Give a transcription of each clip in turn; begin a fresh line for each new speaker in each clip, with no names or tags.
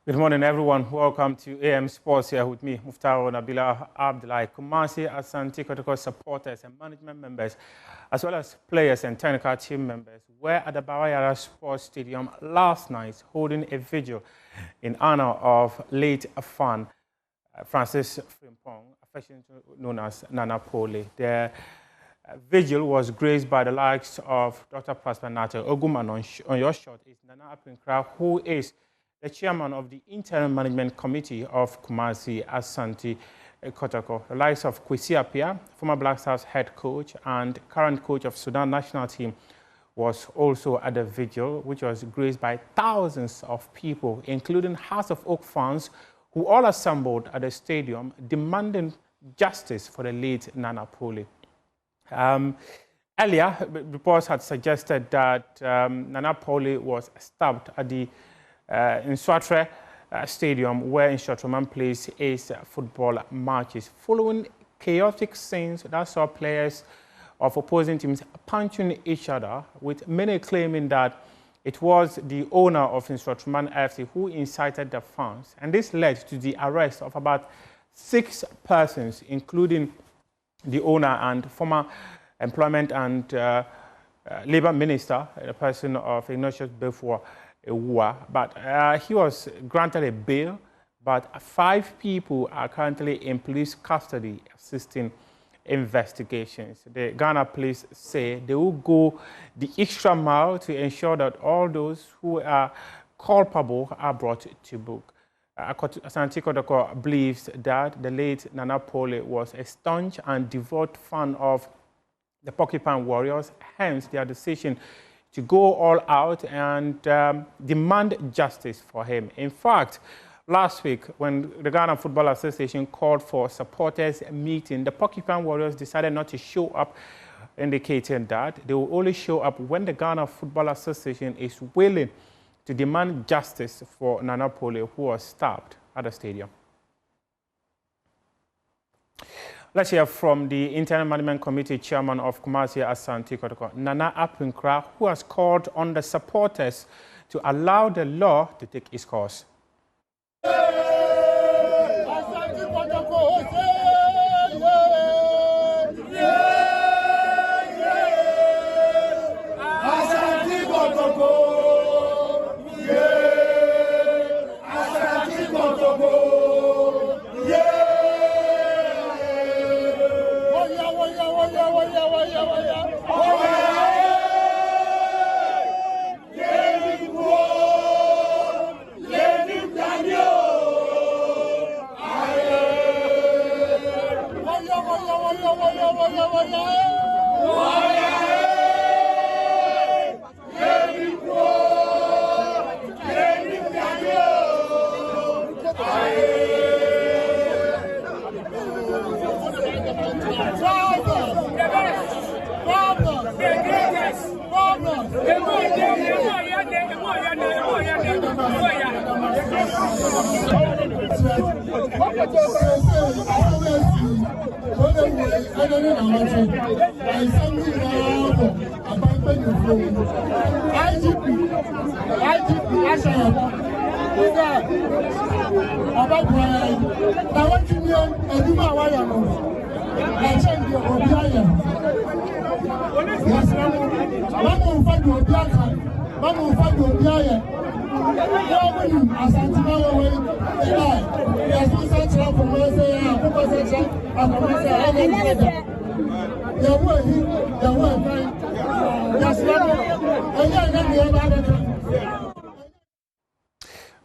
Good morning, everyone. Welcome to AM Sports here with me, Muftaro Nabila Abdullahi. Kumasi, Asante Kotoko supporters and management members, as well as players and technical team members, were at the Barayara Sports Stadium last night holding a vigil in honor of late fan Francis Frimpong, affectionately known as Nana Poley. The vigil was graced by the likes of Dr. Prosper Nato Oguman. On your shot is Nana Aprinkra, who is the chairman of the interim management committee of Kumasi, Asante Kotoko. The likes of Kwesi Appiah, former Black Stars head coach and current coach of Sudan national team, was also at the vigil, which was graced by thousands of people, including House of Oak fans, who all assembled at the stadium demanding justice for the late Nana Poley. Earlier, reports had suggested that Nana Poley was stabbed at the Nswatre Stadium, where Nswatroman plays its football matches, following chaotic scenes that saw players of opposing teams punching each other, with many claiming that it was the owner of Nswatroman FC who incited the fans. And this led to the arrest of about 6 persons, including the owner and former Employment and Labour Minister, the person of Ignatius Befor. But he was granted a bail, but 5 people are currently in police custody assisting investigations. The Ghana police say they will go the extra mile to ensure that all those who are culpable are brought to book. Asante Kotoko believes that the late Nana Poley was a staunch and devout fan of the Porcupine Warriors, hence their decision to go all out and demand justice for him. In fact, last week, when the Ghana Football Association called for supporters meeting, the Porcupine Warriors decided not to show up, indicating that they will only show up when the Ghana Football Association is willing to demand justice for Nana Poley, who was stabbed at the stadium. Let's hear from the Internal Management Committee Chairman of Kumasi, Asante Kotoko, Nana Aprinkra, who has called on the supporters to allow the law to take its course.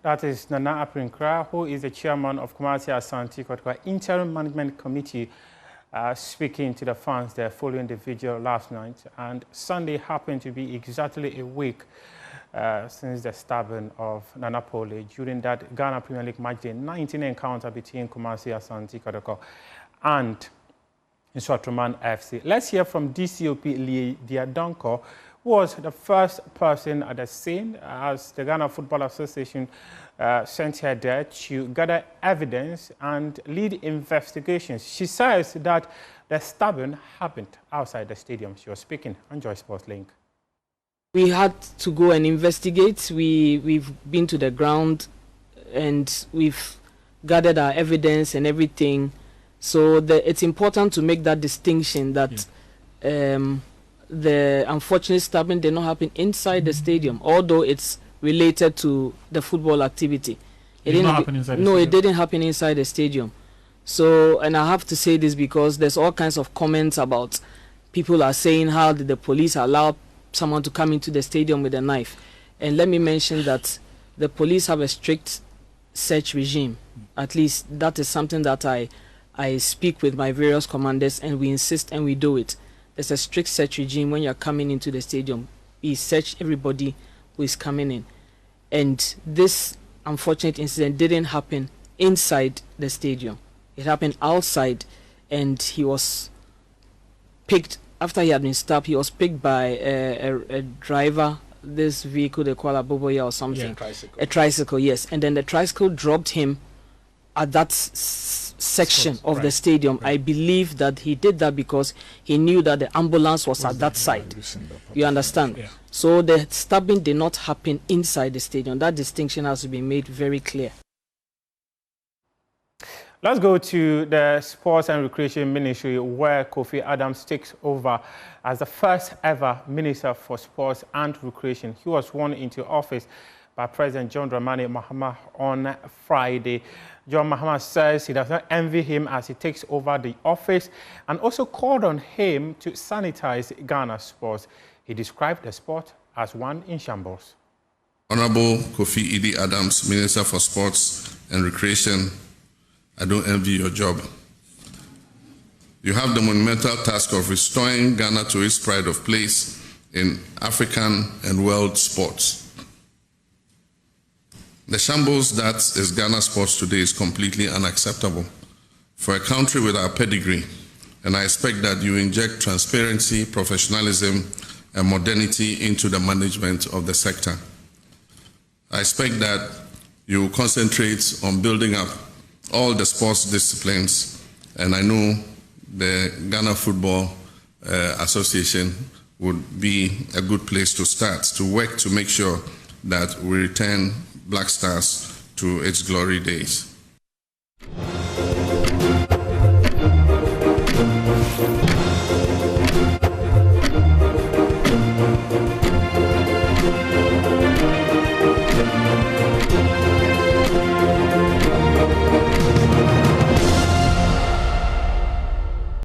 That is Nana Aprinkra, who is the chairman of Kumasi Asante Kotoko Interim Management Committee, speaking to the fans there following the vigil last night. And Sunday happened to be exactly a week since the stabbing of Nana Poley during that Ghana Premier League match day 19 encounter between Kumasi Asante Kotoko and Nswatroman FC. Let's hear from DCOP Lee Diadonko, who was the first person at the scene as the Ghana Football Association sent her there to gather evidence and lead investigations. She says that the stabbing happened outside the stadium. She was speaking on Joy Sports Link.
We had to go and investigate. We've been to the ground and we've gathered our evidence and everything. So it's important to make that distinction that the unfortunate stabbing did not happen inside the stadium, although it's related to the football activity.
It didn't happen inside the stadium?
No, it didn't happen inside the stadium. So, and I have to say this because there's all kinds of comments about people are saying, how did the police allow someone to come into the stadium with a knife? And let me mention that the police have a strict search regime. At least that is something that I speak with my various commanders, and we insist and we do it. There's a strict search regime when you're coming into the stadium. We search everybody who is coming in. And this unfortunate incident didn't happen inside the stadium. It happened outside, and he was picked, after he had been stabbed, he was picked by a driver, this vehicle they call a boboya or something.
Yeah, tricycle.
A tricycle, yes. And then the tricycle dropped him at that section of the stadium. Right. I believe that he did that because he knew that the ambulance was at that side. You understand?
Yeah.
So the stabbing did not happen inside the stadium. That distinction has to be made very clear.
Let's go to the Sports and Recreation Ministry, where Kofi Adams takes over as the first ever Minister for Sports and Recreation. He was sworn into office by President John Dramani Mahama on Friday. John Mahama says he does not envy him as he takes over the office, and also called on him to sanitize Ghana's sports. He described the sport as one in shambles.
Honorable Kofi Idi Adams, Minister for Sports and Recreation, I don't envy your job. You have the monumental task of restoring Ghana to its pride of place in African and world sports. The shambles that is Ghana sports today is completely unacceptable for a country with our pedigree, and I expect that you inject transparency, professionalism, and modernity into the management of the sector. I expect that you concentrate on building up all the sports disciplines, and I know the Ghana Football Association would be a good place to start, to work to make sure that we return Black Stars to its glory days.